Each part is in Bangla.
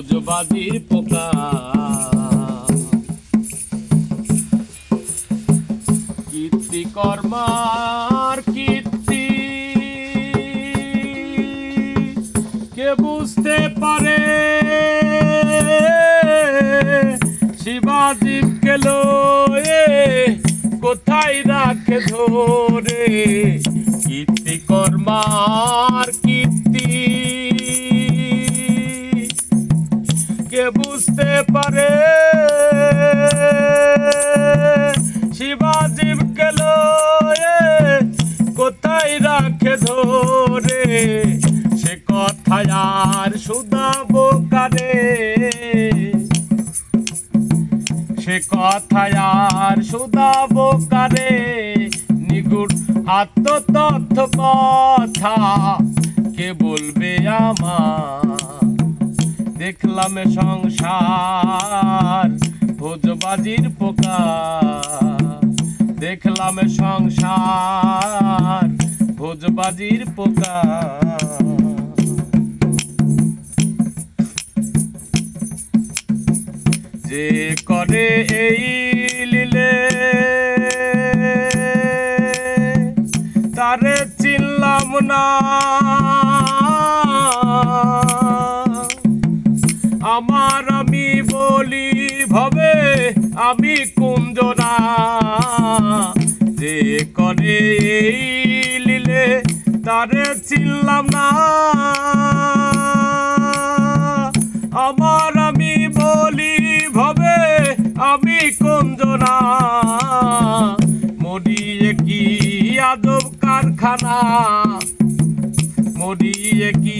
ভোজবাজির পোকা। কীর্তি কর্মার কীর্তি কে বুঝতে পারে, শিবাজীব গেল কোথায় রাখে ধরে। কীর্তি কর্মার কীর্তি কে বুঝতে পারে, শিবাজীব গেল কোথায় রাখে ধরে। সে কথায় আর শুধাবো কারে, সে কথায় আর শুধাবো কারে। নিগুড় আত্মতথ্য কথা কে বলবে আমার। দেখলাম সংসার ভোজবাজির পোকা, দেখলাম সংসার ভোজবাজির পোকা। যে করে এই লীলে তারে চিনলাম না, আমার আমি বলি ভবে আমি কুঞ্জনা। যে করে এই লীলে তারে চিনলাম না, আমার আমি বলি ভবে আমি কুঞ্জনা। মরিয়ে কি আদব কারখানা, মরিয়ে কি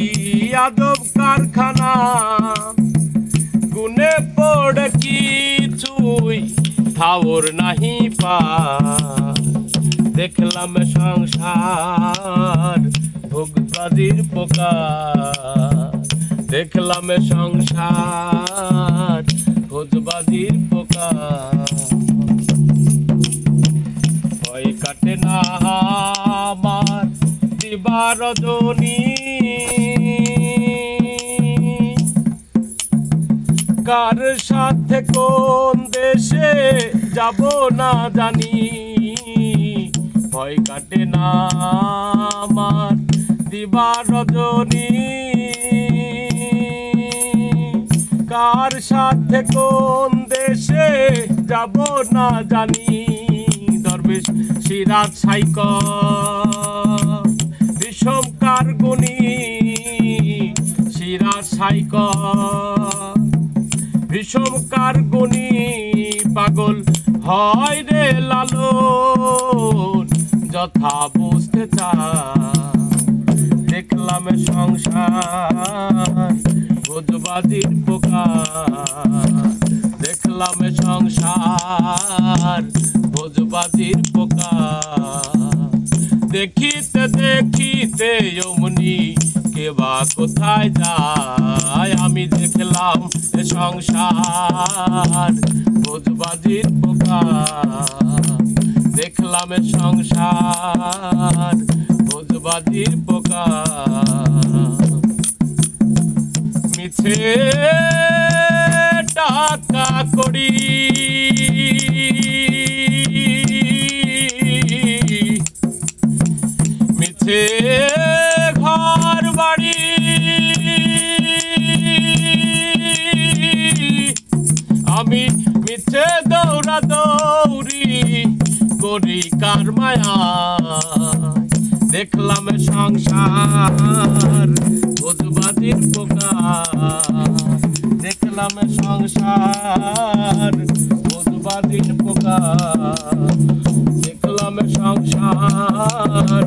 আদব কারখানা। গুনে পড়ে কিছুই ঠাওর নাহি পা। দেখলাম সংসার ভোগবাজির পোকা, দেখলাম সংসার ভোজবাজির পোকা। ভয় কাটে না আমার দিবা রজনী, কার সাথে কোন দেশে যাব না জানি। ভয় কাটে না আমার দিবা রজনী, কার সাথে কোন দেশে যাব না জানি। দরবেশ সিরাজ সাইক বিষম কারগুনি, সিরাজ সাইক বিষম কারগুনি। পাগল হয় রে লালন যথা বুঝতে চায়। দেখলাম সংসার ভোজবাজির পোকা, দেখলাম সংসার ভোজবাজির পোকা। দেখিতে দেখিতে অমনি কেবা কোথায় যায়। আমি দেখলাম সংসার ভোজবাজির পোকা, দেখলাম সংসার ভোজবাজির পোকা। মিছে টাকা করি মিছে ঘর বাড়ি, আমি মিছে দৌড়া দৌড়ি করি কার মায়া। দেখলাম সংসার ভোজবাজির পোকা, দেখলাম সংসার ভোজবাজির পোকা, দেখলাম সংসার